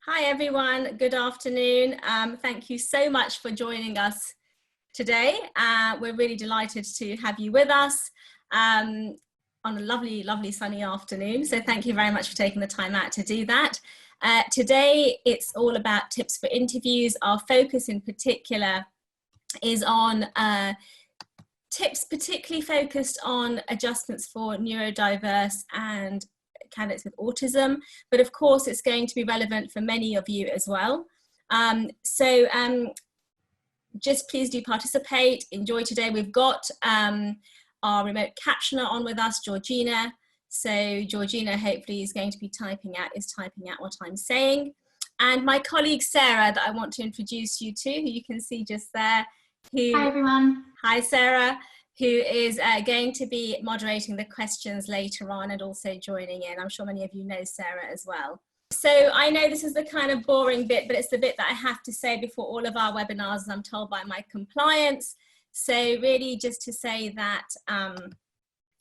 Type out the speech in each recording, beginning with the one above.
Hi everyone, good afternoon. Thank you so much for joining us today. We're really delighted to have you with us on a lovely sunny afternoon. So thank you very much for taking the time out to do that. Today it's all about tips for interviews. Our focus in particular is on tips particularly focused on adjustments for neurodiverse and candidates with autism, but of course it's going to be relevant for many of you as well. Just please do participate, enjoy today. We've got our remote captioner on with us, Georgina. So Georgina hopefully is going to be typing out what I'm saying. And my colleague Sarah that I want to introduce you to, who you can see just there. Hi everyone. Hi Sarah, who is going to be moderating the questions later on and also joining in. I'm sure many of you know Sarah as well. So I know this is the kind of boring bit, but it's the bit that I have to say before all of our webinars, as I'm told by my compliance. So really just to say that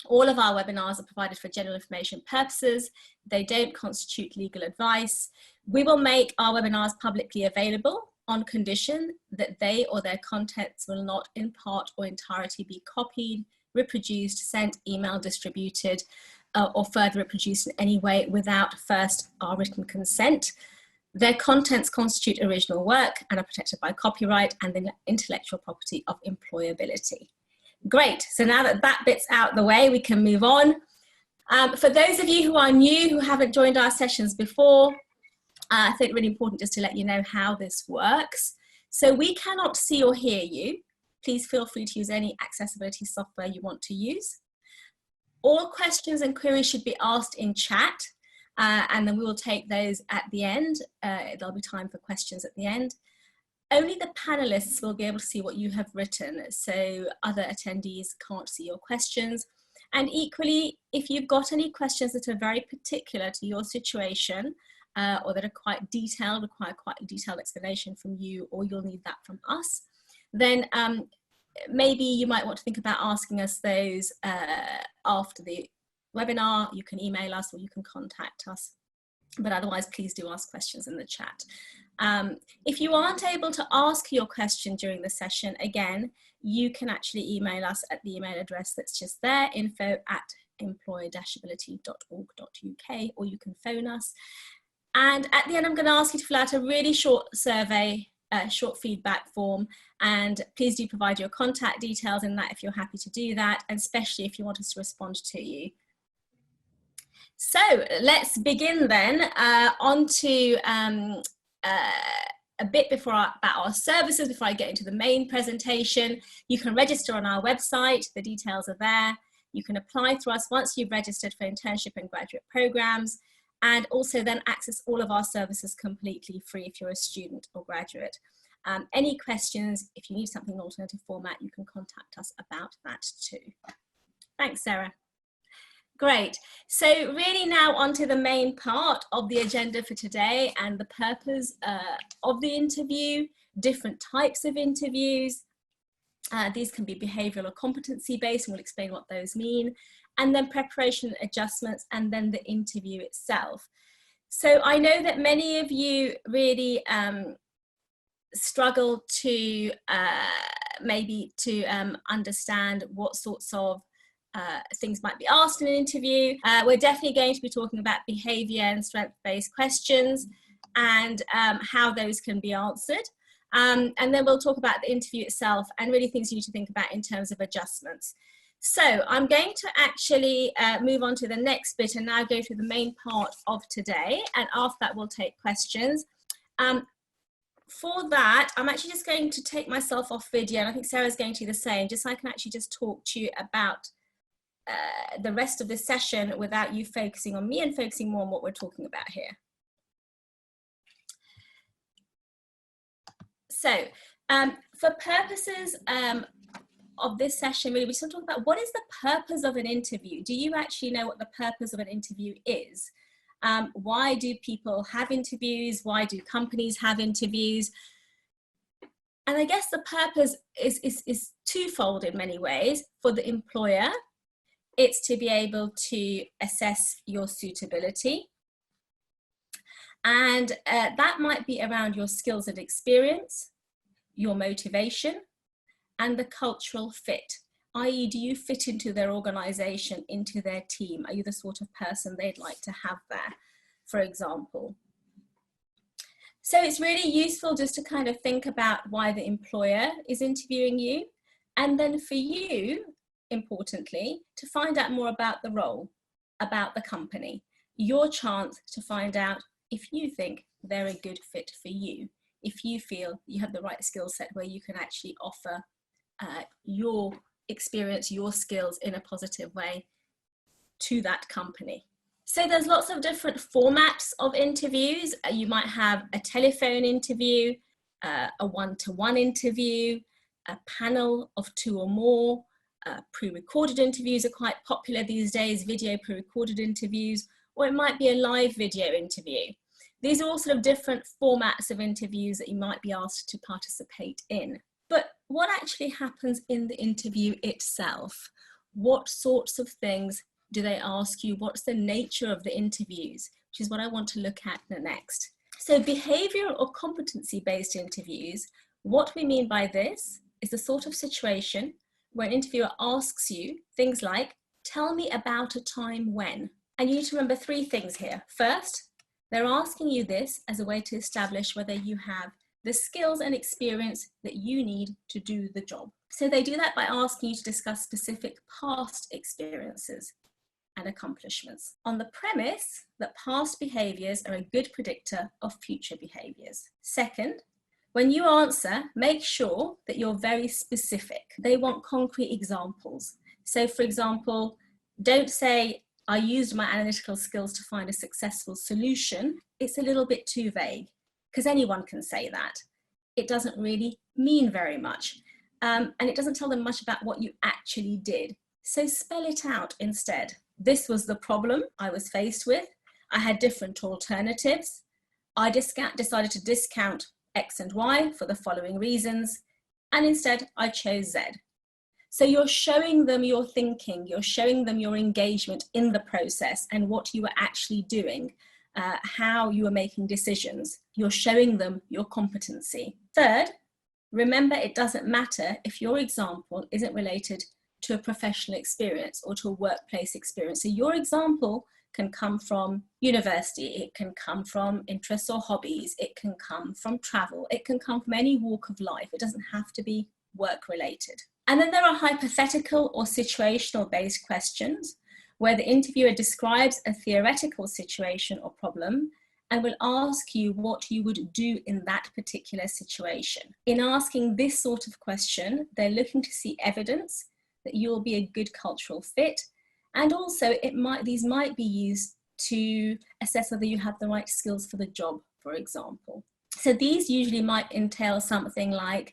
all of our webinars are provided for general information purposes. They don't constitute legal advice. We will make our webinars publicly available on condition that they or their contents will not in part or entirety be copied, reproduced, sent, emailed, distributed, or further reproduced in any way without first our written consent. Their contents constitute original work and are protected by copyright and the intellectual property of employability. Great, so now that that bit's out the way, we can move on. For those of you who are new, who haven't joined our sessions before, I think really important just to let you know how this works. So we cannot see or hear you. Please feel free to use any accessibility software you want to use. All questions and queries should be asked in chat, and then we will take those at the end. There'll be time for questions at the end. Only the panelists will be able to see what you have written, so other attendees can't see your questions. And equally, if you've got any questions that are very particular to your situation, or that are quite detailed, require quite a detailed explanation from you, or you'll need that from us, then maybe you might want to think about asking us those after the webinar. You can email us or you can contact us, but otherwise please do ask questions in the chat. If you aren't able to ask your question during the session, again, you can actually email us at the email address that's just there, info@employability.org.uk, or you can phone us. And at the end, I'm going to ask you to fill out a really short survey, short feedback form, and please do provide your contact details in that if you're happy to do that, and especially if you want us to respond to you. So let's begin then on to a bit about our services before I get into the main presentation. You can register on our website, the details are there. You can apply through us once you've registered for internship and graduate programs, and also then access all of our services completely free if you're a student or graduate. Any questions, if you need something in alternative format, you can contact us about that too. Thanks, Sarah. Great. So really now onto the main part of the agenda for today and the purpose of the interview, different types of interviews. These can be behavioural or competency based, and we'll explain what those mean. And then preparation, adjustments, and then the interview itself. So I know that many of you really struggle to understand what sorts of things might be asked in an interview. We're definitely going to be talking about behaviour and strength-based questions and how those can be answered. And then we'll talk about the interview itself and really things you need to think about in terms of adjustments. So I'm going to actually move on to the next bit and now go through the main part of today, and after that we'll take questions. For that, I'm actually just going to take myself off video, and I think Sarah's going to do the same, just so I can actually just talk to you about the rest of the session without you focusing on me and focusing more on what we're talking about here. So for purposes of this session, really, we just want to talk about what is the purpose of an interview. Do you actually know what the purpose of an interview is? Why do people have interviews? Why do companies have interviews? And I guess the purpose is twofold in many ways. For the employer, it's to be able to assess your suitability. And that might be around your skills and experience, your motivation, and the cultural fit, i.e. do you fit into their organization, into their team? Are you the sort of person they'd like to have there, for example? So it's really useful just to kind of think about why the employer is interviewing you, and then for you, importantly, to find out more about the role, about the company, your chance to find out if you think they're a good fit for you, if you feel you have the right skill set where you can actually offer your experience, your skills in a positive way to that company. So there's lots of different formats of interviews. You might have a telephone interview, a one-to-one interview, a panel of 2 or more. Pre-recorded interviews are quite popular these days, video pre-recorded interviews, or it might be a live video interview. These are all sort of different formats of interviews that you might be asked to participate in. But what actually happens in the interview itself? What sorts of things do they ask you? What's the nature of the interviews? Which is what I want to look at next. So behavioural or competency-based interviews, what we mean by this is the sort of situation where an interviewer asks you things like, tell me about a time when. And you need to remember 3 things here. First, they're asking you this as a way to establish whether you have the skills and experience that you need to do the job. So they do that by asking you to discuss specific past experiences and accomplishments on the premise that past behaviours are a good predictor of future behaviours. Second, when you answer, make sure that you're very specific. They want concrete examples. So for example, don't say, I used my analytical skills to find a successful solution. It's a little bit too vague, because anyone can say that. It doesn't really mean very much. And it doesn't tell them much about what you actually did. So spell it out instead. This was the problem I was faced with. I had different alternatives. I decided to discount X and Y for the following reasons, and instead I chose Z. So you're showing them your thinking, you're showing them your engagement in the process and what you were actually doing, how you were making decisions. You're showing them your competency. Third, remember it doesn't matter if your example isn't related to a professional experience or to a workplace experience. So your example can come from university, it can come from interests or hobbies, it can come from travel, it can come from any walk of life. It doesn't have to be work related. And then there are hypothetical or situational based questions where the interviewer describes a theoretical situation or problem and will ask you what you would do in that particular situation. In asking this sort of question, they're looking to see evidence that you'll be a good cultural fit. And also these might be used to assess whether you have the right skills for the job, for example. So these usually might entail something like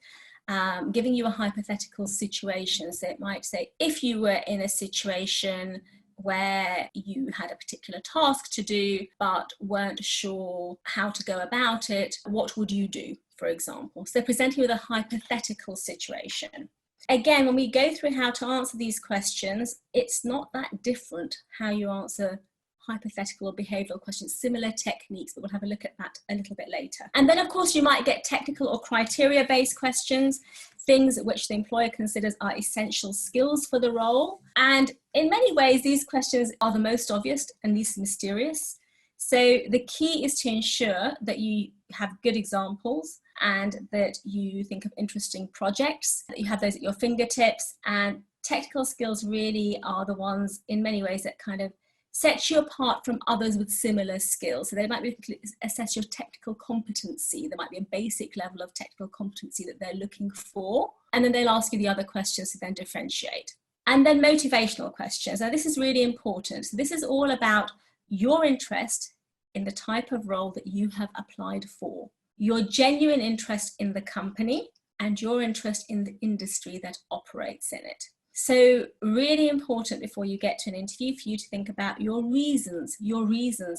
giving you a hypothetical situation. So it might say, if you were in a situation where you had a particular task to do, but weren't sure how to go about it, what would you do, for example? So presenting with a hypothetical situation. Again, when we go through how to answer these questions, it's not that different how you answer hypothetical or behavioural questions, similar techniques, but we'll have a look at that a little bit later. And then of course you might get technical or criteria-based questions, things which the employer considers are essential skills for the role. And in many ways, these questions are the most obvious and least mysterious. So the key is to ensure that you have good examples and that you think of interesting projects, that you have those at your fingertips, and technical skills really are the ones in many ways that kind of set you apart from others with similar skills. So they might be assess your technical competency. There might be a basic level of technical competency that they're looking for, and then they'll ask you the other questions to then differentiate. And then motivational questions. Now this is really important. So this is all about your interest in the type of role that you have applied for, your genuine interest in the company, and your interest in the industry that operates in it. So really important before you get to an interview for you to think about your reasons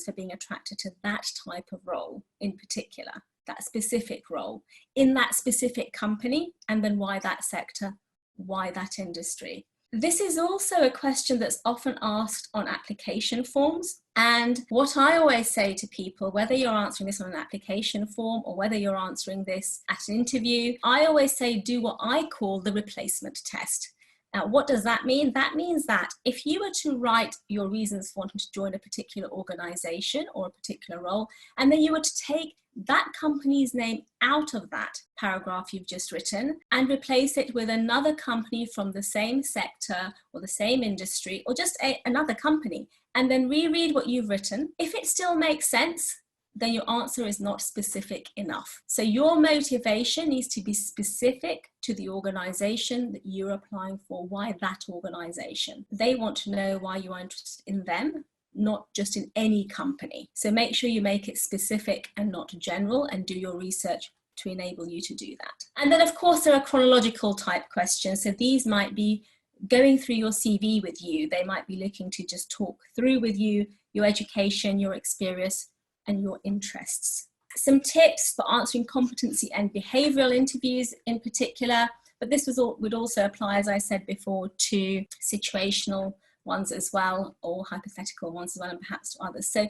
for being attracted to that type of role in particular, that specific role in that specific company, and then why that sector, why that industry. This is also a question that's often asked on application forms. And what I always say to people, whether you're answering this on an application form or whether you're answering this at an interview, I always say do what I call the replacement test. Now, what does that mean? That means that if you were to write your reasons for wanting to join a particular organization or a particular role, and then you were to take that company's name out of that paragraph you've just written and replace it with another company from the same sector or the same industry or just another company, and then reread what you've written, if it still makes sense, then your answer is not specific enough. So your motivation needs to be specific to the organization that you're applying for. Why that organization? They want to know why you are interested in them, not just in any company. So make sure you make it specific and not general, and do your research to enable you to do that. And then of course there are chronological type questions. So these might be going through your CV with you. They might be looking to just talk through with you your education, your experience, and your interests. Some tips for answering competency and behavioural interviews in particular, but this would also apply, as I said before, to situational ones as well, or hypothetical ones as well, and perhaps to others. So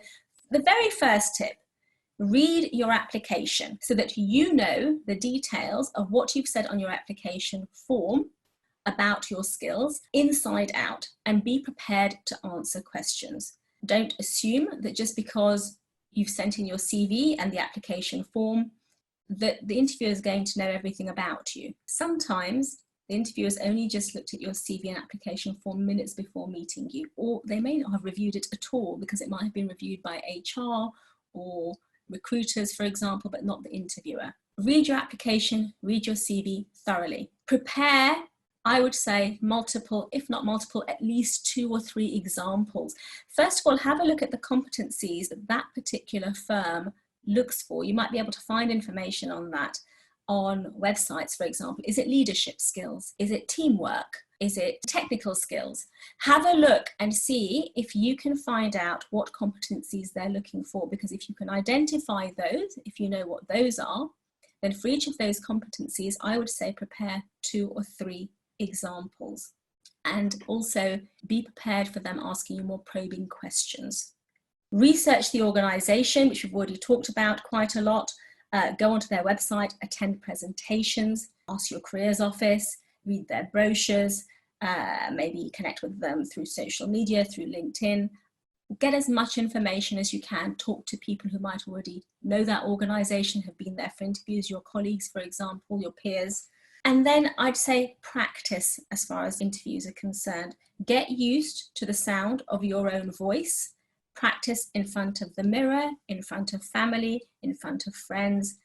the very first tip, read your application so that you know the details of what you've said on your application form about your skills inside out, and be prepared to answer questions. Don't assume that just because you've sent in your CV and the application form that the interviewer is going to know everything about you. Sometimes the interviewers only just looked at your CV and application form minutes before meeting you, or they may not have reviewed it at all because it might have been reviewed by HR or recruiters, for example, but not the interviewer. Read your application, read your CV thoroughly. Prepare, I would say, multiple, if not multiple, at least 2 or 3 examples. First of all, have a look at the competencies that that particular firm looks for. You might be able to find information on that on websites, for example. Is it leadership skills? Is it teamwork? Is it technical skills? Have a look and see if you can find out what competencies they're looking for, because if you can identify those, if you know what those are, then for each of those competencies, I would say prepare 2 or 3 examples, and also be prepared for them asking you more probing questions. Research the organisation, which we've already talked about quite a lot. Go onto their website, attend presentations, ask your careers office, read their brochures, maybe connect with them through social media, through LinkedIn. Get as much information as you can. Talk to people who might already know that organisation, have been there for interviews, your colleagues, for example, your peers. And then I'd say practice as far as interviews are concerned. Get used to the sound of your own voice. Practice in front of the mirror, in front of family, in front of friends.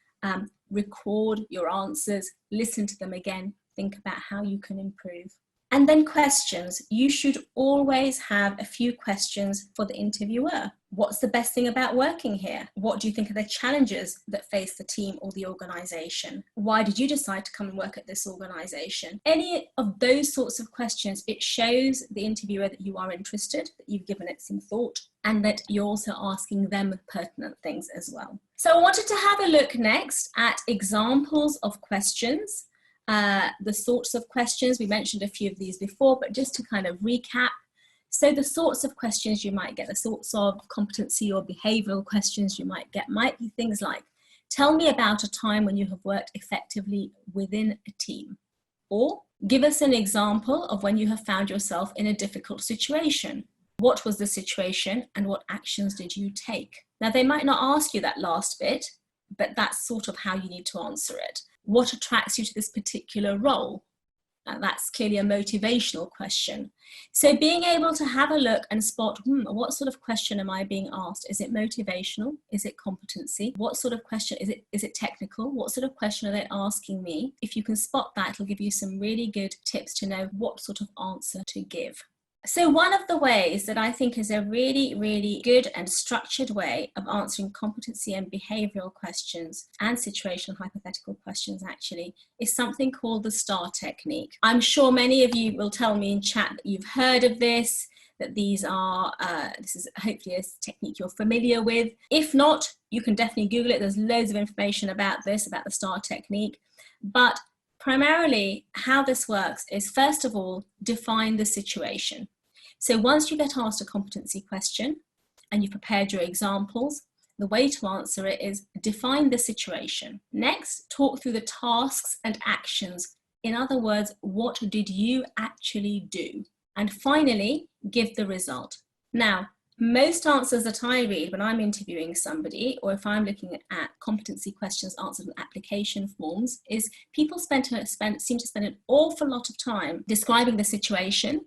Record your answers, listen to them again, think about how you can improve. And then questions. You should always have a few questions for the interviewer. What's the best thing about working here? What do you think are the challenges that face the team or the organisation? Why did you decide to come and work at this organisation? Any of those sorts of questions, it shows the interviewer that you are interested, that you've given it some thought, and that you're also asking them pertinent things as well. So I wanted to have a look next at examples of questions. The sorts of questions, we mentioned a few of these before, but just to kind of recap. So the sorts of questions you might get, the sorts of competency or behavioural questions you might get might be things like, tell me about a time when you have worked effectively within a team. Or give us an example of when you have found yourself in a difficult situation. What was the situation and what actions did you take? Now they might not ask you that last bit, but that's sort of how you need to answer it. What attracts you to this particular role? That's clearly a motivational question. So being able to have a look and spot, what sort of question am I being asked? Is it motivational? Is it competency? What sort of question, is it technical? What sort of question are they asking me? If you can spot that, it'll give you some really good tips to know what sort of answer to give. So one of the ways that I think is a really, really good and structured way of answering competency and behavioural questions and situational hypothetical questions actually is something called the STAR technique. I'm sure many of you will tell me in chat that you've heard of this, that this is hopefully a technique you're familiar with. If not, you can definitely Google it. There's loads of information about this, about the STAR technique. But primarily how this works is, first of all, define the situation. So once you get asked a competency question and you've prepared your examples, the way to answer it is define the situation. Next, talk through the tasks and actions. In other words, what did you actually do? And finally, give the result. Now, most answers that I read when I'm interviewing somebody, or if I'm looking at competency questions answered in application forms, is people seem to spend an awful lot of time describing the situation,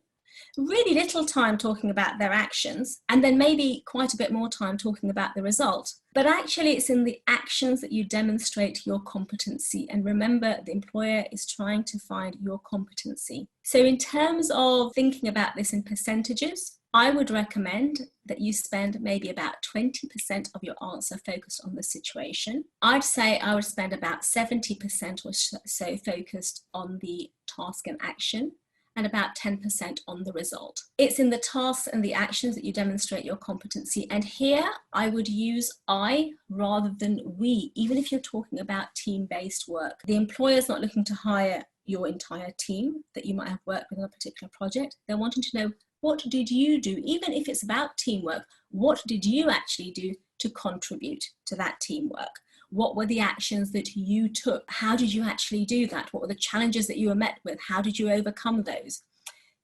really little time talking about their actions, and then maybe quite a bit more time talking about the result. But actually it's in the actions that you demonstrate your competency. And remember, the employer is trying to find your competency. So in terms of thinking about this in percentages, I would recommend that you spend maybe about 20% of your answer focused on the situation. I'd say I would spend about 70% or so focused on the task and action, and about 10% on the result. It's in the tasks and the actions that you demonstrate your competency. And here I would use I rather than we, even if you're talking about team-based work. The employer's not looking to hire your entire team that you might have worked with on a particular project. They're wanting to know, what did you do? Even if it's about teamwork, what did you actually do to contribute to that teamwork? What were the actions that you took? How did you actually do that? What were the challenges that you were met with? How did you overcome those?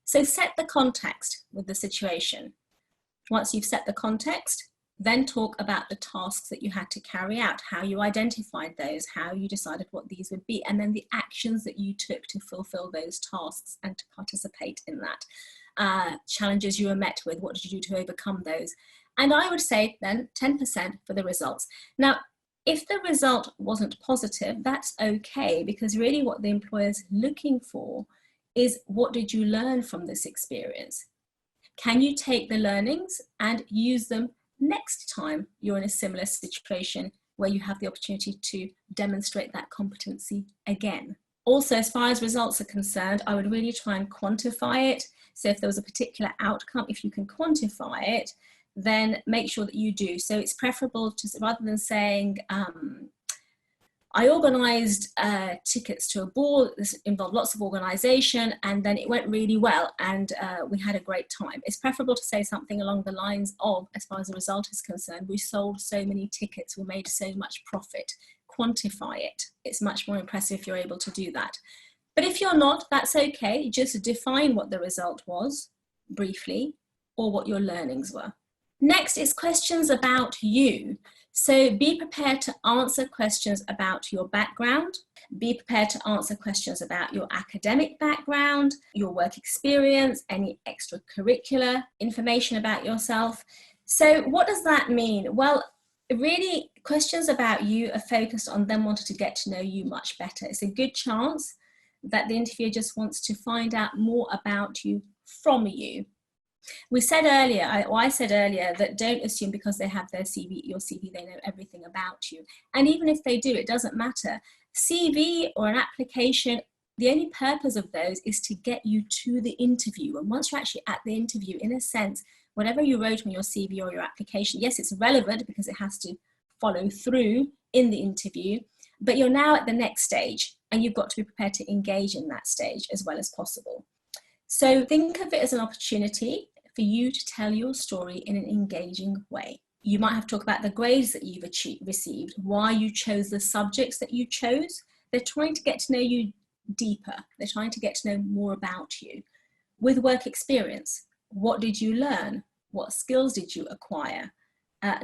So set the context with the situation. Once you've set the context, then talk about the tasks that you had to carry out, how you identified those, how you decided what these would be, and then the actions that you took to fulfill those tasks and to participate in that. Challenges you were met with, what did you do to overcome those? And I would say then 10% for the results. Now, if the result wasn't positive, that's okay, because really what the employer's looking for is, what did you learn from this experience? Can you take the learnings and use them next time you're in a similar situation where you have the opportunity to demonstrate that competency again? Also, as far as results are concerned, I would really try and quantify it. So if there was a particular outcome, if you can quantify it, then make sure that you do. So it's preferable to, rather than saying, I organised tickets to a ball, this involved lots of organisation, and then it went really well and we had a great time. It's preferable to say something along the lines of, as far as the result is concerned, we sold so many tickets, we made so much profit. Quantify it. It's much more impressive if you're able to do that. But if you're not, that's okay. Just define what the result was briefly, or what your learnings were. Next is questions about you. So be prepared to answer questions about your background. Be prepared to answer questions about your academic background, your work experience, any extracurricular information about yourself. So what does that mean? Well, really, questions about you are focused on them wanting to get to know you much better. It's a good chance that the interviewer just wants to find out more about you from you. We said earlier, or I said earlier, that don't assume because they have their CV, your CV, they know everything about you. And even if they do, it doesn't matter. CV or an application, the only purpose of those is to get you to the interview. And once you're actually at the interview, in a sense, whatever you wrote on your CV or your application, yes, it's relevant because it has to follow through in the interview, but you're now at the next stage and you've got to be prepared to engage in that stage as well as possible. So think of it as an opportunity for you to tell your story in an engaging way. You might have to talk about the grades that you've received, why you chose the subjects that you chose. They're trying to get to know you deeper. They're trying to get to know more about you. With work experience, what did you learn? What skills did you acquire?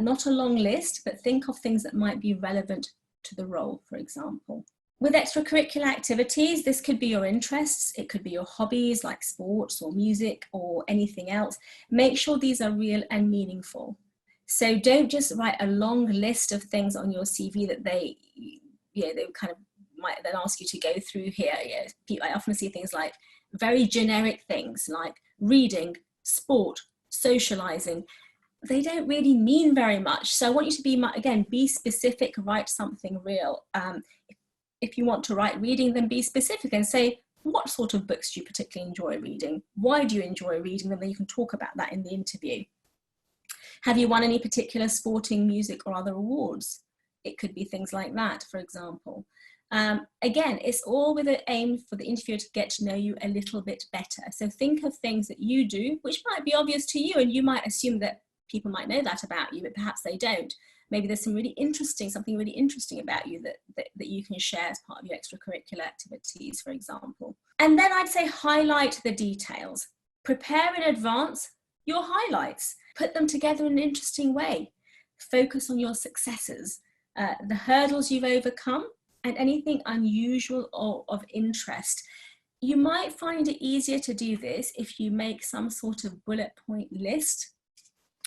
Not a long list, but think of things that might be relevant to the role, for example. With extracurricular activities, this could be your interests, it could be your hobbies like sports or music or anything else. Make sure these are real and meaningful. So don't just write a long list of things on your CV that they kind of might then ask you to go through here. I often see things like very generic things like reading, sport, socializing. They don't really mean very much. So I want you to be, again, be specific, write something real. If you want to write reading, then be specific and say, what sort of books do you particularly enjoy reading? Why do you enjoy reading them? Then you can talk about that in the interview. Have you won any particular sporting, music or other awards? It could be things like that, for example. Again, it's all with an aim for the interviewer to get to know you a little bit better. So think of things that you do, which might be obvious to you, and you might assume that people might know that about you, but perhaps they don't. Maybe there's something really interesting about you that you can share as part of your extracurricular activities, for example. And then I'd say highlight the details. Prepare in advance your highlights. Put them together in an interesting way. Focus on your successes, the hurdles you've overcome, and anything unusual or of interest. You might find it easier to do this if you make some sort of bullet point list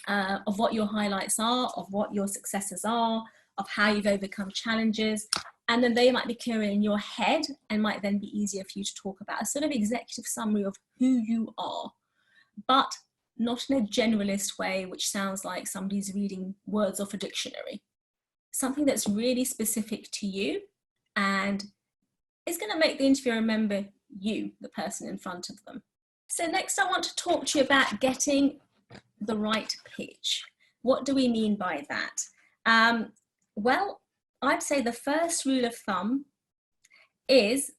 of what your highlights are, of what your successes are, of how you've overcome challenges, and then they might be clearer in your head and might then be easier for you to talk about. A sort of executive summary of who you are, but not in a generalist way, which sounds like somebody's reading words off a dictionary. Something that's really specific to you and is going to make the interviewer remember you, the person in front of them. So next I want to talk to you about getting the right pitch. What do we mean by that? Well, I'd say the first rule of thumb is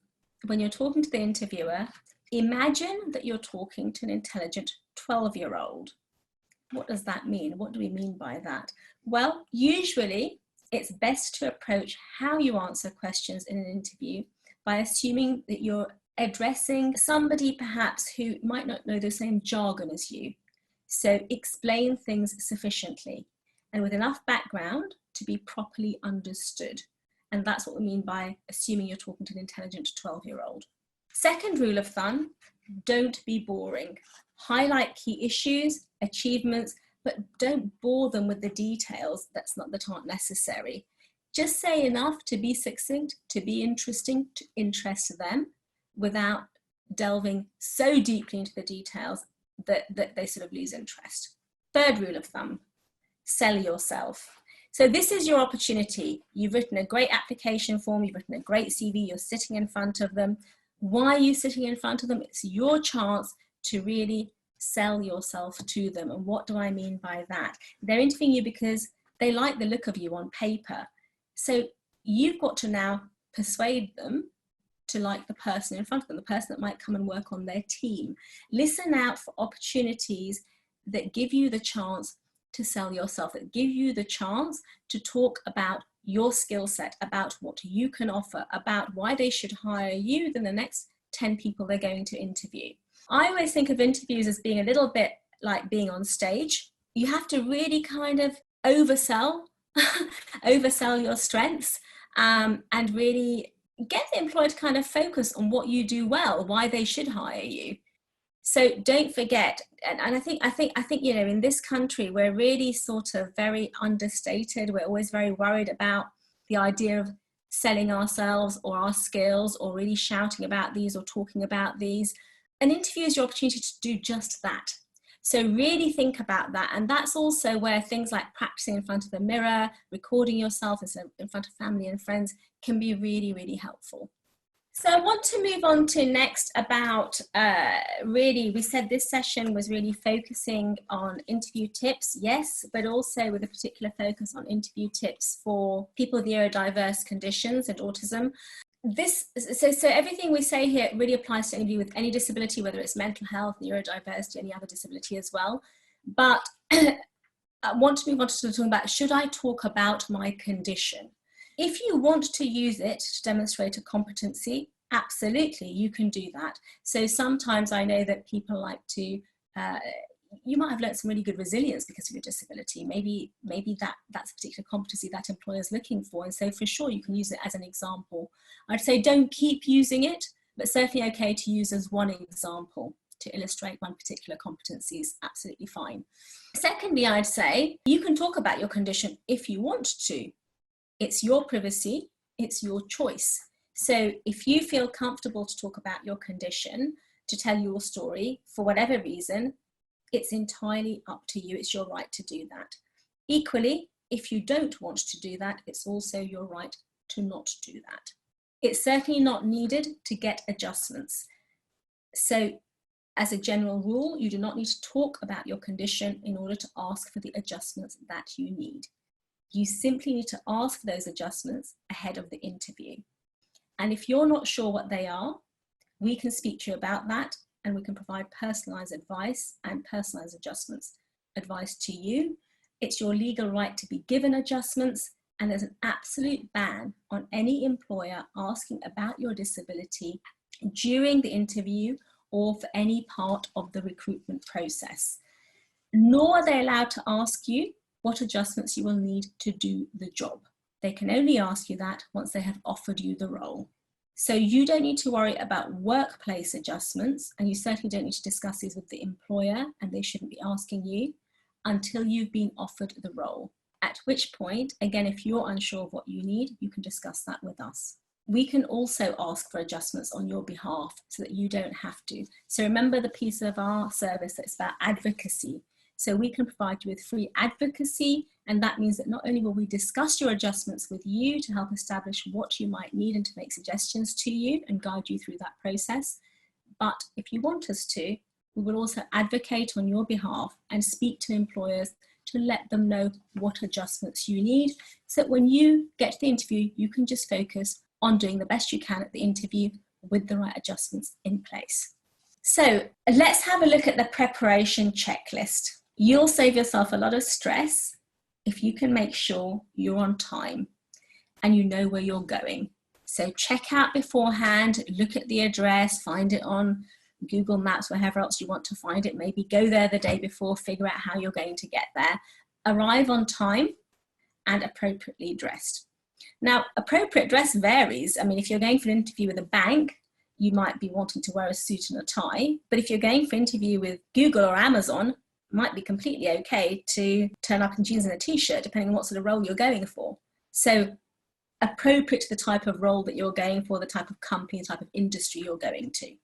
when you're talking to the interviewer, imagine that you're talking to an intelligent 12-year-old. What does that mean? What do we mean by that? Well, usually it's best to approach how you answer questions in an interview by assuming that you're addressing somebody perhaps who might not know the same jargon as you. So explain things sufficiently and with enough background to be properly understood. And that's what we mean by assuming you're talking to an intelligent 12-year-old. Second rule of thumb, don't be boring. Highlight key issues, achievements, but don't bore them with the details that aren't necessary. Just say enough to be succinct, to be interesting, to interest them without delving so deeply into the details that they sort of lose interest. Third rule of thumb, sell yourself. So this is your opportunity. You've written a great application form, you've written a great CV, you're sitting in front of them. Why are you sitting in front of them? It's your chance to really sell yourself to them. And what do I mean by that? They're interviewing you because they like the look of you on paper. So you've got to now persuade them to like the person in front of them, the person that might come and work on their team. Listen out for opportunities that give you the chance to sell yourself, that give you the chance to talk about your skill set, about what you can offer, about why they should hire you than the next 10 people they're going to interview. I always think of interviews as being a little bit like being on stage. You have to really kind of oversell your strengths and really get the employer to kind of focus on what you do well, why they should hire you. So don't forget, and I think you know, in this country we're really sort of very understated. We're always very worried about the idea of selling ourselves or our skills or really shouting about these or talking about these. An interview is your opportunity to do just that. So really think about that. And that's also where things like practicing in front of the mirror, recording yourself in front of family and friends can be really, really helpful. So I want to move on to next about really, we said this session was really focusing on interview tips, yes, but also with a particular focus on interview tips for people with neurodiverse conditions and autism. So everything we say here really applies to anybody with any disability, whether it's mental health, neurodiversity, any other disability as well. But I want to move on to talking about, should I talk about my condition? If you want to use it to demonstrate a competency, absolutely, you can do that. So sometimes I know that people like to, you might have learned some really good resilience because of your disability. Maybe that's a particular competency that employer is looking for. And so for sure, you can use it as an example. I'd say don't keep using it, but certainly okay to use as one example to illustrate one particular competency is absolutely fine. Secondly, I'd say you can talk about your condition if you want to. It's your privacy, it's your choice. So if you feel comfortable to talk about your condition, to tell your story for whatever reason, it's entirely up to you. It's your right to do that. Equally, if you don't want to do that, it's also your right to not do that. It's certainly not needed to get adjustments. So as a general rule, you do not need to talk about your condition in order to ask for the adjustments that you need. You simply need to ask for those adjustments ahead of the interview. And if you're not sure what they are, we can speak to you about that, and we can provide personalised advice and personalised advice to you. It's your legal right to be given adjustments, and there's an absolute ban on any employer asking about your disability during the interview or for any part of the recruitment process. Nor are they allowed to ask you what adjustments you will need to do the job. They can only ask you that once they have offered you the role. So you don't need to worry about workplace adjustments, and you certainly don't need to discuss these with the employer, and they shouldn't be asking you until you've been offered the role. At which point, again, if you're unsure of what you need, you can discuss that with us. We can also ask for adjustments on your behalf so that you don't have to. So remember the piece of our service that's about advocacy. So we can provide you with free advocacy, and that means that not only will we discuss your adjustments with you to help establish what you might need and to make suggestions to you and guide you through that process, but if you want us to, we will also advocate on your behalf and speak to employers to let them know what adjustments you need, so that when you get to the interview, you can just focus on doing the best you can at the interview with the right adjustments in place. So let's have a look at the preparation checklist. You'll save yourself a lot of stress if you can make sure you're on time and you know where you're going. So check out beforehand, look at the address, find it on Google Maps, wherever else you want to find it. Maybe go there the day before, figure out how you're going to get there. Arrive on time and appropriately dressed. Now, appropriate dress varies. I mean, if you're going for an interview with a bank, you might be wanting to wear a suit and a tie. But if you're going for an interview with Google or Amazon, it might be completely okay to turn up in jeans and a t-shirt, depending on what sort of role you're going for. So appropriate to the type of role that you're going for, the type of company, the type of industry you're going to.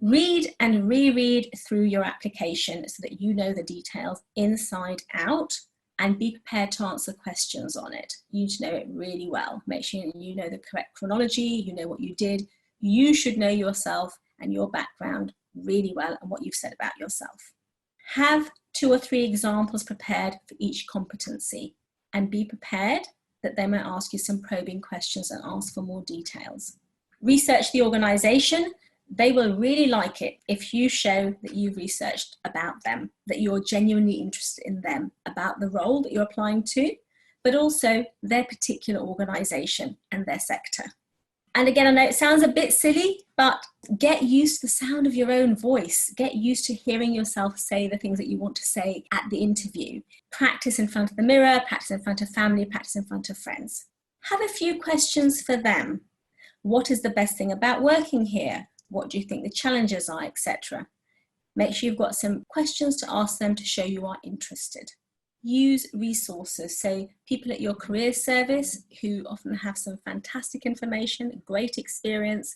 Read and reread through your application so that you know the details inside out, and be prepared to answer questions on it. You need to know it really well. Make sure you know the correct chronology, you know what you did. You should know yourself and your background really well and what you've said about yourself. Have 2 or 3 examples prepared for each competency, and be prepared that they might ask you some probing questions and ask for more details. Research the organisation. They will really like it if you show that you've researched about them, that you're genuinely interested in them, about the role that you're applying to, but also their particular organisation and their sector. And again, I know it sounds a bit silly, but get used to the sound of your own voice. Get used to hearing yourself say the things that you want to say at the interview. Practice in front of the mirror, practice in front of family, practice in front of friends. Have a few questions for them. What is the best thing about working here? What do you think the challenges are, etc. Make sure you've got some questions to ask them to show you are interested. Use resources, so people at your career service who often have some fantastic information, great experience,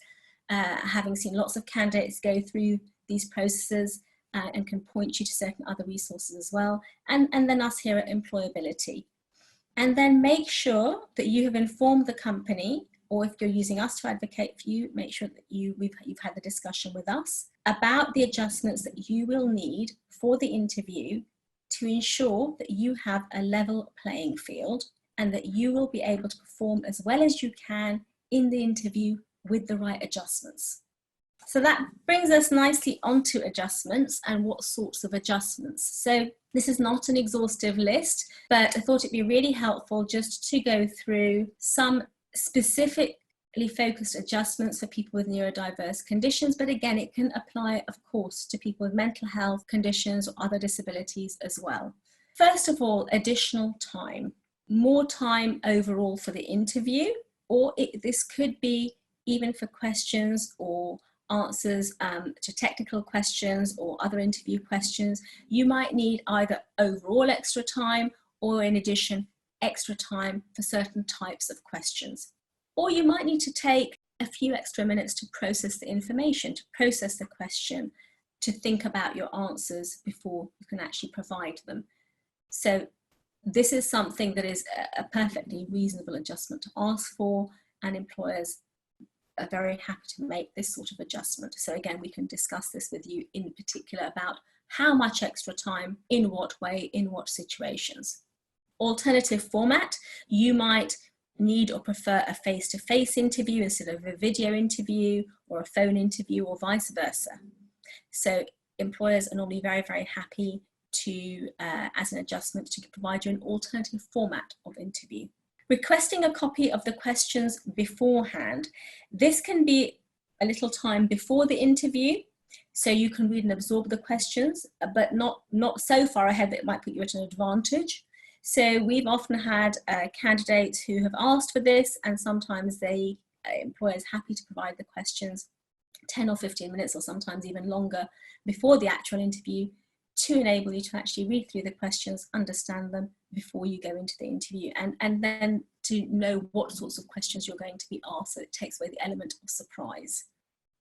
having seen lots of candidates go through these processes, and can point you to certain other resources as well, and then us here at EmployAbility. And then make sure that you have informed the company, or if you're using us to advocate for you, make sure that you've had the discussion with us about the adjustments that you will need for the interview to ensure that you have a level playing field and that you will be able to perform as well as you can in the interview with the right adjustments. So that brings us nicely onto adjustments and what sorts of adjustments. So this is not an exhaustive list, but I thought it'd be really helpful just to go through some specifically focused adjustments for people with neurodiverse conditions, but again, it can apply, of course, to people with mental health conditions or other disabilities as well. First of all, additional time, more time overall for the interview, or this could be even for questions or answers to technical questions or other interview questions. You might need either overall extra time or in addition, extra time for certain types of questions. Or you might need to take a few extra minutes to process the information, to process the question, to think about your answers before you can actually provide them. So this is something that is a perfectly reasonable adjustment to ask for, and employers are very happy to make this sort of adjustment. So again, we can discuss this with you in particular about how much extra time, in what way, in what situations. Alternative format, you might need or prefer a face-to-face interview instead of a video interview or a phone interview, or vice versa. So employers are normally very, very happy to, as an adjustment, to provide you an alternative format of interview. Requesting a copy of the questions beforehand. This can be a little time before the interview, so you can read and absorb the questions, but not so far ahead that it might put you at an advantage. So we've often had candidates who have asked for this, and sometimes employers happy to provide the questions 10 or 15 minutes, or sometimes even longer, before the actual interview, to enable you to actually read through the questions, understand them before you go into the interview, and then to know what sorts of questions you're going to be asked, so it takes away the element of surprise.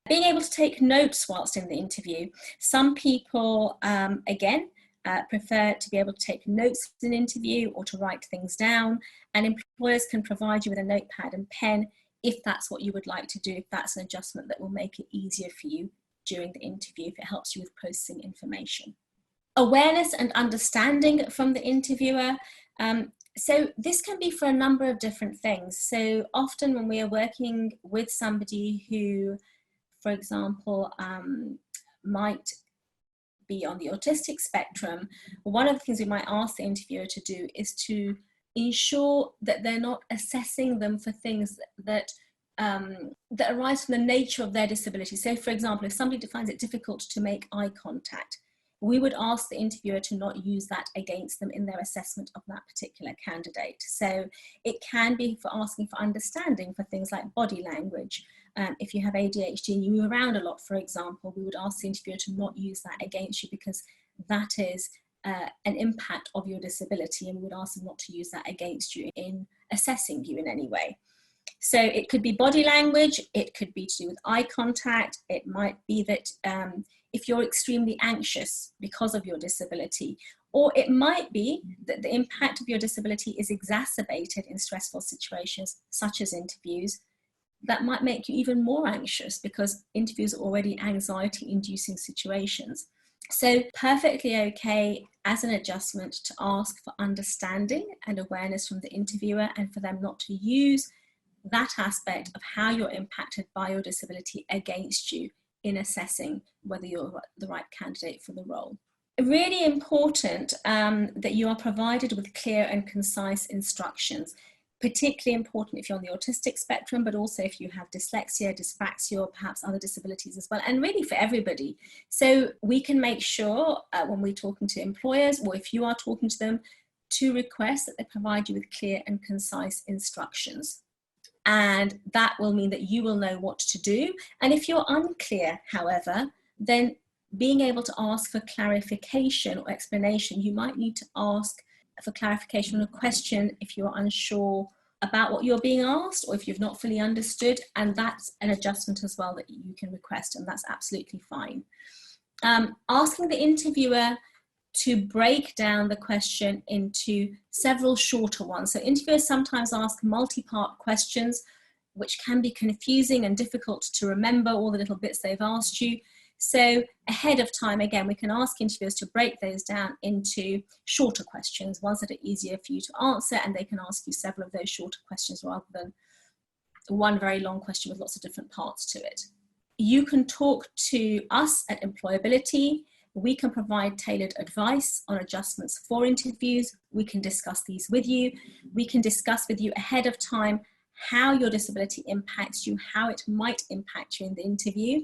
Being able to take notes whilst in the interview. Some people, again, prefer to be able to take notes in an interview or to write things down, and employers can provide you with a notepad and pen if that's what you would like to do, if that's an adjustment that will make it easier for you during the interview, if it helps you with processing information. Awareness and understanding from the interviewer. So this can be for a number of different things. So often when we are working with somebody who, for example, might be on the autistic spectrum, one of the things we might ask the interviewer to do is to ensure that they're not assessing them for things that arise from the nature of their disability. So for example, if somebody finds it difficult to make eye contact, we would ask the interviewer to not use that against them in their assessment of that particular candidate. So it can be for asking for understanding for things like body language. If you have ADHD and you move around a lot, for example, we would ask the interviewer to not use that against you, because that is an impact of your disability, and we would ask them not to use that against you in assessing you in any way. So it could be body language, it could be to do with eye contact, it might be that if you're extremely anxious because of your disability, or it might be that the impact of your disability is exacerbated in stressful situations such as interviews, that might make you even more anxious because interviews are already anxiety-inducing situations. So perfectly okay as an adjustment to ask for understanding and awareness from the interviewer, and for them not to use that aspect of how you're impacted by your disability against you in assessing whether you're the right candidate for the role. Really important that you are provided with clear and concise instructions. Particularly important if you're on the autistic spectrum, but also if you have dyslexia, dyspraxia, or perhaps other disabilities as well, and really for everybody. So we can make sure when we're talking to employers, or if you are talking to them, to request that they provide you with clear and concise instructions. And that will mean that you will know what to do. And if you're unclear, however, then being able to ask for clarification or explanation, you might need to ask for clarification on a question if you're unsure about what you're being asked, or if you've not fully understood, and that's an adjustment as well that you can request, and that's absolutely fine. Asking the interviewer to break down the question into several shorter ones. So interviewers sometimes ask multi-part questions, which can be confusing and difficult to remember all the little bits they've asked you. So ahead of time, again, we can ask interviewers to break those down into shorter questions, ones that are easier for you to answer, and they can ask you several of those shorter questions rather than one very long question with lots of different parts to it. You can talk to us at EmployAbility. We can provide tailored advice on adjustments for interviews. We can discuss these with you. We can discuss with you ahead of time how your disability impacts you, how it might impact you in the interview.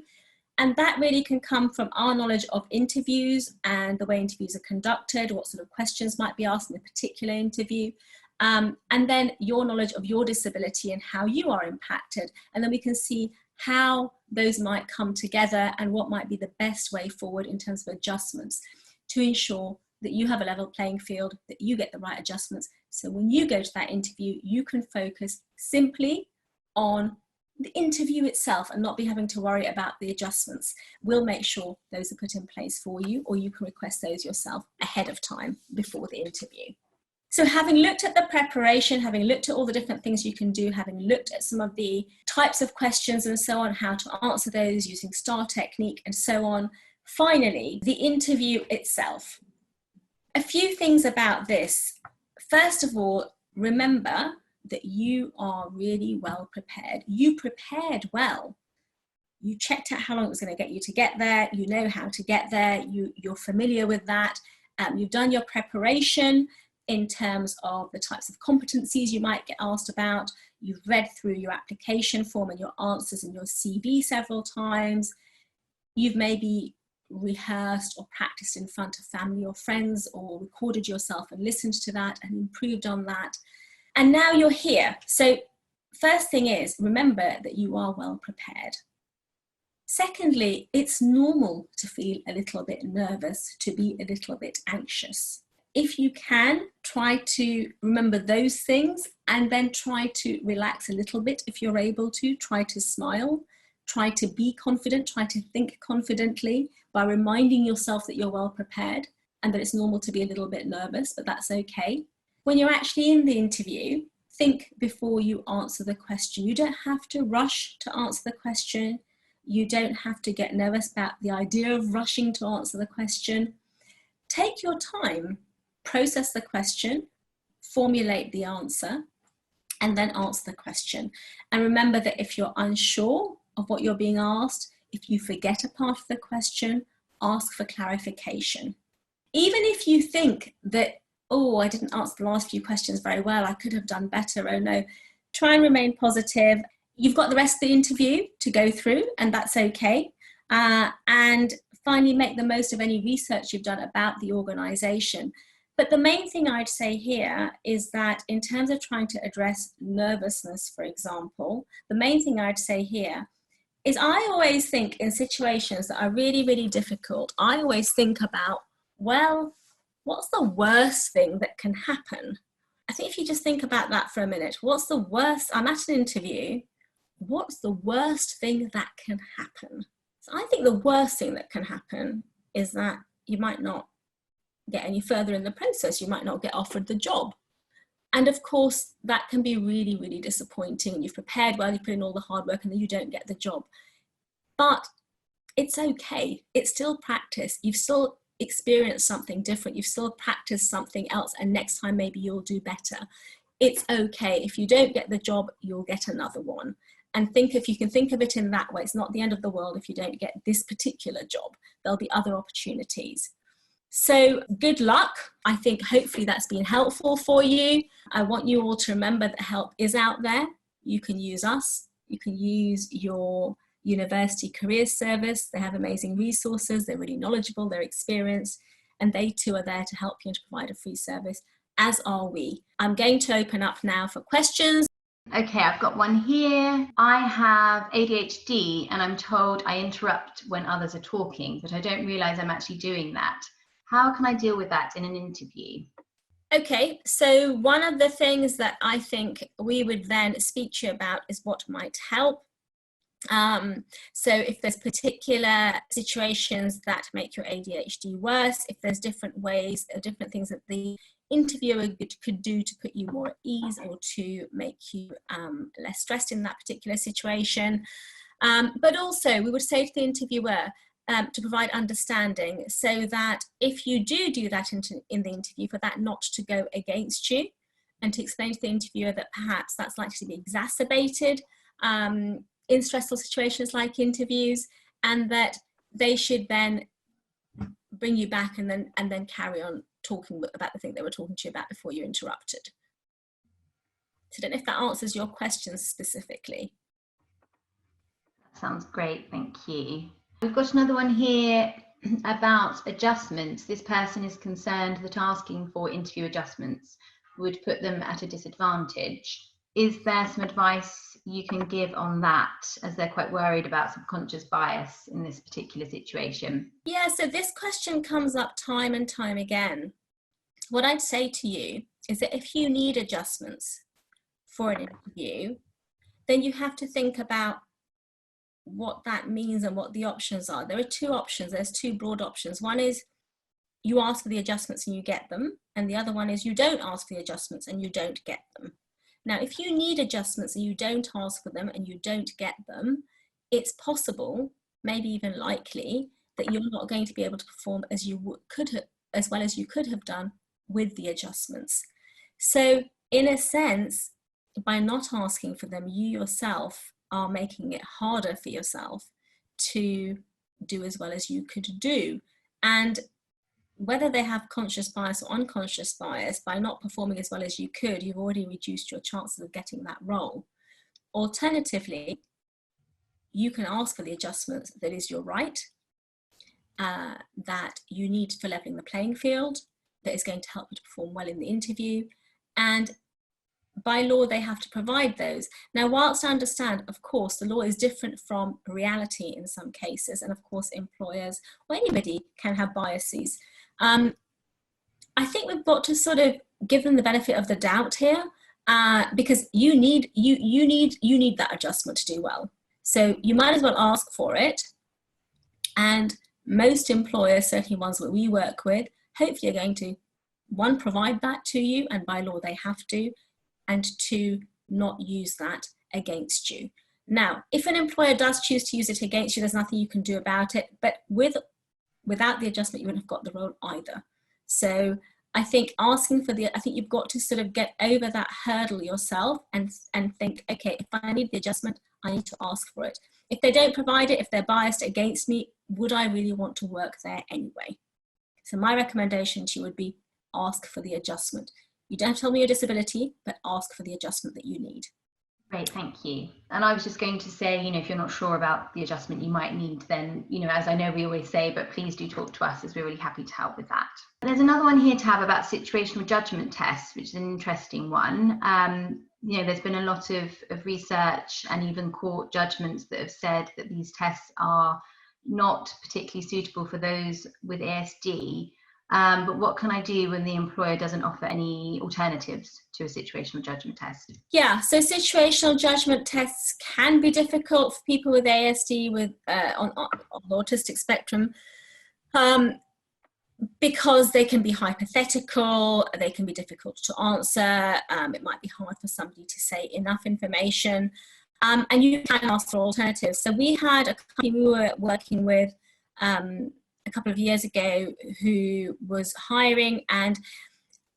And that really can come from our knowledge of interviews and the way interviews are conducted, what sort of questions might be asked in a particular interview, and then your knowledge of your disability and how you are impacted. And then we can see how those might come together and what might be the best way forward in terms of adjustments to ensure that you have a level playing field, that you get the right adjustments. So when you go to that interview, you can focus simply on the interview itself and not be having to worry about the adjustments. We'll make sure those are put in place for you, or you can request those yourself ahead of time before the interview. So having looked at the preparation, having looked at all the different things you can do, having looked at some of the types of questions and so on, how to answer those using STAR technique and so on, finally, the interview itself. A few things about this. First of all, remember that you are really well prepared. You prepared well. You checked out how long it was going to get you to get there. You know how to get there. You're familiar with that. You've done your preparation in terms of the types of competencies you might get asked about. You've read through your application form and your answers in your CV several times. You've maybe rehearsed or practiced in front of family or friends, or recorded yourself and listened to that and improved on that. And now you're here. So first thing is, remember that you are well prepared. Secondly, it's normal to feel a little bit nervous, to be a little bit anxious. If you can, try to remember those things and then try to relax a little bit if you're able to. Try to smile, try to be confident, try to think confidently by reminding yourself that you're well prepared and that it's normal to be a little bit nervous, but that's okay. When you're actually in the interview, think before you answer the question. You don't have to rush to answer the question. You don't have to get nervous about the idea of rushing to answer the question. Take your time, process the question, formulate the answer, and then answer the question. And remember that if you're unsure of what you're being asked, if you forget a part of the question, ask for clarification. Even if you think that, oh, I didn't answer the last few questions very well, I could have done better, oh no, try and remain positive. You've got the rest of the interview to go through, and that's okay. And finally, make the most of any research you've done about the organisation. But the main thing I'd say here is that in terms of trying to address nervousness, for example, the main thing I'd say here is I always think in situations that are really, really difficult, I always think about, well, what's the worst thing that can happen? I think if you just think about that for a minute, what's the worst, I'm at an interview, what's the worst thing that can happen? So I think the worst thing that can happen is that you might not get any further in the process. You might not get offered the job. And of course, that can be really, really disappointing. You've prepared well, you put in all the hard work, and then you don't get the job. But it's okay. It's still practice. You've still experienced something different. You've still practiced something else, and next time maybe you'll do better. It's okay. If you don't get the job, you'll get another one. And think, if you can think of it in that way, it's not the end of the world if you don't get this particular job. There'll be other opportunities. So good luck. I think hopefully that's been helpful for you. I want you all to remember that help is out there. You can use us. You can use your university career service. They have amazing resources. They're really knowledgeable, they're experienced, and they too are there to help you and to provide a free service, as are we. I'm going to open up now for questions. Okay, I've got one here. I have ADHD and I'm told I interrupt when others are talking, but I don't realise I'm actually doing that. How can I deal with that in an interview? Okay, so one of the things that I think we would then speak to you about is what might help. So if there's particular situations that make your ADHD worse, if there's different ways or different things that the interviewer could do to put you more at ease or to make you less stressed in that particular situation. But also we would say to the interviewer to provide understanding, so that if you do that in the interview, for that not to go against you, and to explain to the interviewer that perhaps that's likely to be exacerbated in stressful situations like interviews, and that they should then bring you back and then carry on talking about the thing they were talking to you about before you interrupted. So I don't know if that answers your questions specifically. That sounds great, thank you. We've got another one here about adjustments. This person is concerned that asking for interview adjustments would put them at a disadvantage. Is there some advice you can give on that, as they're quite worried about subconscious bias in this particular situation? Yeah, so this question comes up time and time again. What I'd say to you is that if you need adjustments for an interview, then you have to think about what that means and what the options are. There are two options. There's two broad options. One is you ask for the adjustments and you get them, and the other one is you don't ask for the adjustments and you don't get them. Now, if you need adjustments and you don't ask for them and you don't get them, it's possible, maybe even likely, that you're not going to be able to perform as well as you could have done with the adjustments. So in a sense, by not asking for them, you yourself are making it harder for yourself to do as well as you could do. And whether they have conscious bias or unconscious bias, by not performing as well as you could, you've already reduced your chances of getting that role. Alternatively, you can ask for the adjustments that is your right, that you need for leveling the playing field, that is going to help you to perform well in the interview. And by law, they have to provide those. Now, whilst I understand, of course, the law is different from reality in some cases, and of course, employers or anybody can have biases. I think we've got to sort of give them the benefit of the doubt here, because you need that adjustment to do well. So you might as well ask for it. And most employers, certainly ones that we work with, hopefully are going to, one, provide that to you, and by law they have to, and two, not use that against you. Now, if an employer does choose to use it against you, there's nothing you can do about it, but without the adjustment, you wouldn't have got the role either. So I think I think you've got to sort of get over that hurdle yourself and think, okay, if I need the adjustment, I need to ask for it. If they don't provide it, if they're biased against me, would I really want to work there anyway? So my recommendation to you would be ask for the adjustment. You don't tell me your disability, but ask for the adjustment that you need. Great, thank you. And I was just going to say, if you're not sure about the adjustment you might need, then, as I know we always say, but please do talk to us, as we're really happy to help with that. There's another one here, Tab, about situational judgment tests, which is an interesting one. There's been a lot of research and even court judgments that have said that these tests are not particularly suitable for those with ASD. But what can I do when the employer doesn't offer any alternatives to a situational judgment test? Yeah, so situational judgment tests can be difficult for people with ASD on the autistic spectrum, because they can be hypothetical, they can be difficult to answer, it might be hard for somebody to say enough information, and you can ask for alternatives. So we had a company we were working with a couple of years ago who was hiring, and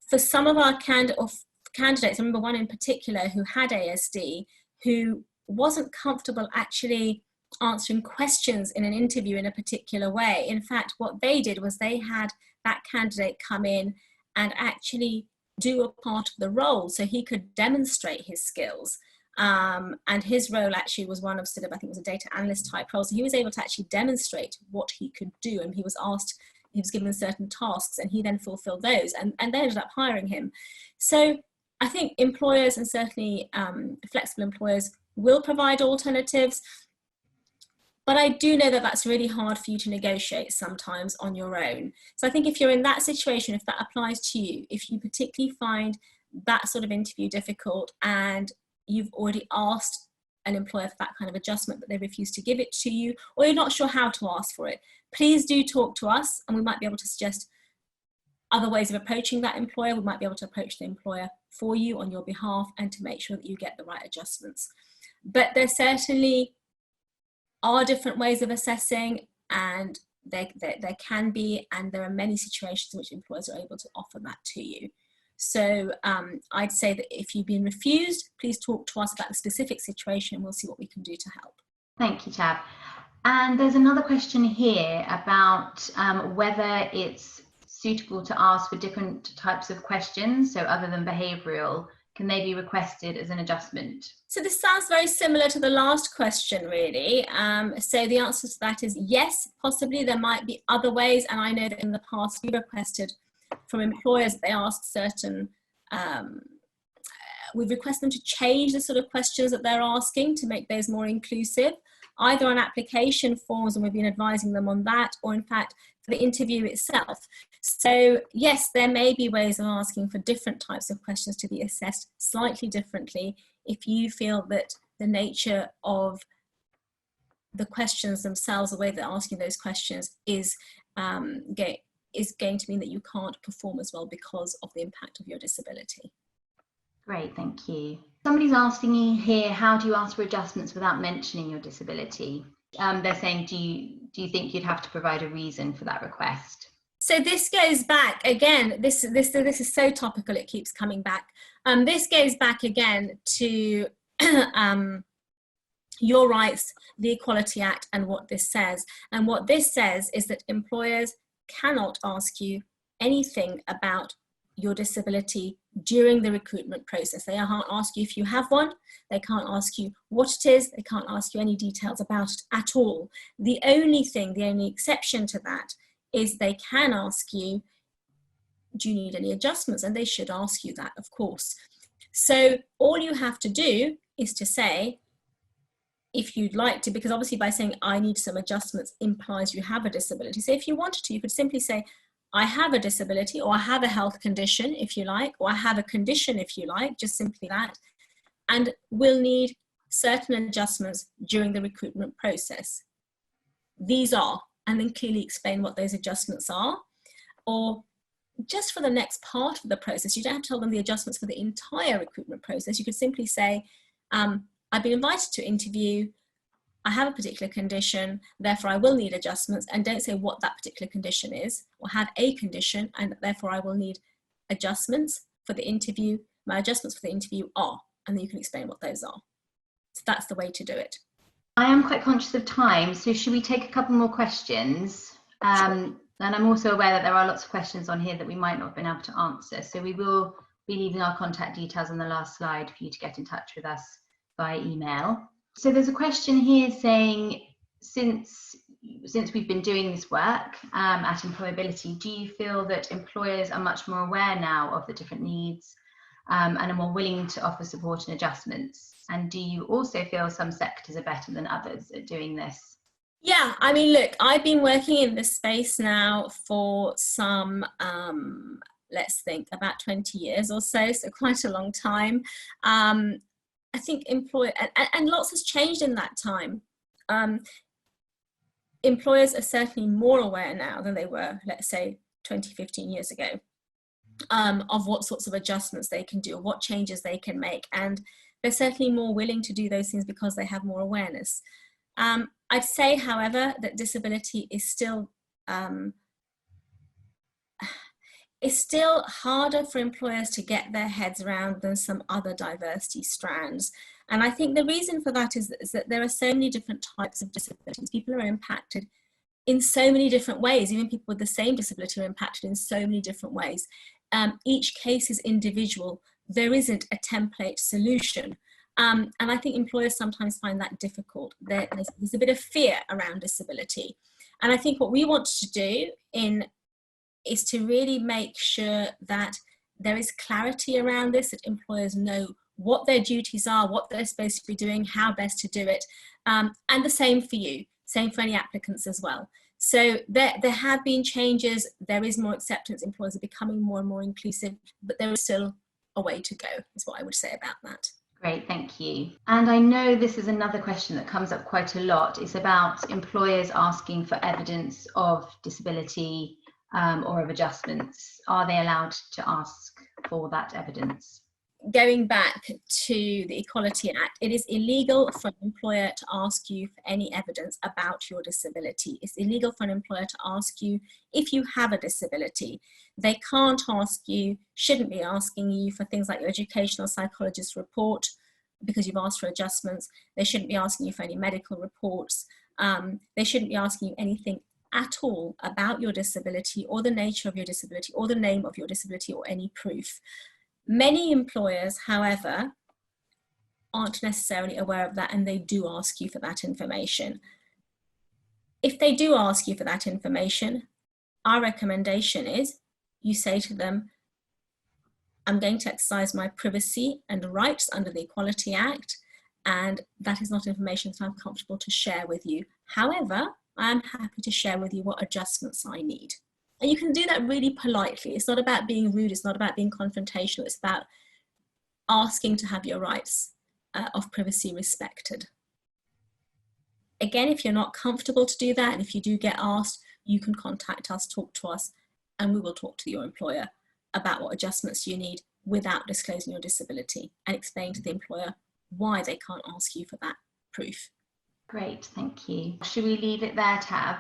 for some of our candidates, I remember one in particular who had ASD, who wasn't comfortable actually answering questions in an interview in a particular way. In fact, what they did was they had that candidate come in and actually do a part of the role so he could demonstrate his skills. And his role actually was one of sort of, I think it was a data analyst type role. So he was able to actually demonstrate what he could do. And he was given certain tasks, and he then fulfilled those, and they ended up hiring him. So I think employers, and certainly flexible employers, will provide alternatives. But I do know that that's really hard for you to negotiate sometimes on your own. So I think if you're in that situation, if that applies to you, if you particularly find that sort of interview difficult and you've already asked an employer for that kind of adjustment, but they refuse to give it to you, or you're not sure how to ask for it, please do talk to us, and we might be able to suggest other ways of approaching that employer. We might be able to approach the employer for you on your behalf, and to make sure that you get the right adjustments. But there certainly are different ways of assessing, and there can be, and there are many situations in which employers are able to offer that to you. So I'd say that if you've been refused, please talk to us about the specific situation, and we'll see what we can do to help. Thank you, Tab. And there's another question here about whether it's suitable to ask for different types of questions, so other than behavioural, can they be requested as an adjustment? So this sounds very similar to the last question, really. So the answer to that is yes, possibly. There might be other ways, and I know that in the past we requested from employers that they ask certain, we request them to change the sort of questions that they're asking to make those more inclusive, either on application forms, and we've been advising them on that, or in fact for the interview itself. So yes, there may be ways of asking for different types of questions to be assessed slightly differently if you feel that the nature of the questions themselves, the way they're asking those questions, is going to mean that you can't perform as well because of the impact of your disability. Great, thank you. Somebody's asking you here, how do you ask for adjustments without mentioning your disability? They're saying, do you think you'd have to provide a reason for that request? So this goes back again, this is so topical, it keeps coming back. This goes back again to your rights, the Equality Act, and what this says. And what this says is that employers cannot ask you anything about your disability during the recruitment process. They can't ask you if you have one, they can't ask you what it is, they can't ask you any details about it at all. The only exception to that is they can ask you, do you need any adjustments? And they should ask you that, of course. So all you have to do is to say, if you'd like to, because obviously by saying I need some adjustments implies you have a disability. So if you wanted to, you could simply say, I have a disability, or I have a health condition, if you like, or I have a condition, if you like, just simply that, and will need certain adjustments during the recruitment process. These are, and then clearly explain what those adjustments are. Or just for the next part of the process, you don't have to tell them the adjustments for the entire recruitment process. You could simply say, I've been invited to interview, I have a particular condition, therefore I will need adjustments, and don't say what that particular condition is, or have a condition, and therefore I will need adjustments for the interview. My adjustments for the interview are, and then you can explain what those are. So that's the way to do it. I am quite conscious of time, so should we take a couple more questions? And I'm also aware that there are lots of questions on here that we might not have been able to answer, so we will be leaving our contact details on the last slide for you to get in touch with us by email. So there's a question here saying, since we've been doing this work at EmployAbility, do you feel that employers are much more aware now of the different needs and are more willing to offer support and adjustments? And do you also feel some sectors are better than others at doing this? Yeah, I mean, look, I've been working in this space now for some, let's think, about 20 years or so, so quite a long time. I think and lots has changed in that time. Employers are certainly more aware now than they were, let's say, 20, 15 years ago, of what sorts of adjustments they can do, what changes they can make. And they're certainly more willing to do those things because they have more awareness. I'd say, however, that disability is still it's still harder for employers to get their heads around than some other diversity strands. And I think the reason for that is that there are so many different types of disabilities. People are impacted in so many different ways. Even people with the same disability are impacted in so many different ways. Each case is individual. There isn't a template solution. And I think employers sometimes find that difficult. There's a bit of fear around disability. And I think what we want to do is to really make sure that there is clarity around this, that employers know what their duties are, what they're supposed to be doing, how best to do it. And the same for you, same for any applicants as well. So there have been changes, there is more acceptance, employers are becoming more and more inclusive, but there is still a way to go, is what I would say about that. Great, thank you. And I know this is another question that comes up quite a lot. It's about employers asking for evidence of disability or of adjustments. Are they allowed to ask for that evidence? Going back to the Equality Act, it is illegal for an employer to ask you for any evidence about your disability. It's illegal for an employer to ask you if you have a disability. They can't ask you, shouldn't be asking you for things like your educational psychologist report because you've asked for adjustments. They shouldn't be asking you for any medical reports. They shouldn't be asking you anything at all about your disability or the nature of your disability or the name of your disability or any proof. Many employers, however, aren't necessarily aware of that, and they do ask you for that information. If they do ask you for that information, our recommendation is you say to them, I'm going to exercise my privacy and rights under the Equality Act, and that is not information that I'm comfortable to share with you. However, I am happy to share with you what adjustments I need. And you can do that really politely. It's not about being rude, it's not about being confrontational, it's about asking to have your rights of privacy respected. Again, if you're not comfortable to do that, and if you do get asked, you can contact us, talk to us, and we will talk to your employer about what adjustments you need without disclosing your disability, and explain to the employer why they can't ask you for that proof. Great, thank you. Should we leave it there, Tab?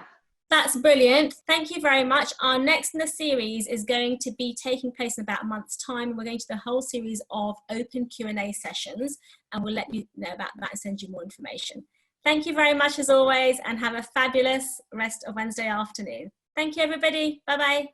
That's brilliant. Thank you very much. Our next in the series is going to be taking place in about a month's time. We're going to do the whole series of open Q&A sessions, and we'll let you know about that and send you more information. Thank you very much as always, and have a fabulous rest of Wednesday afternoon. Thank you, everybody. Bye-bye.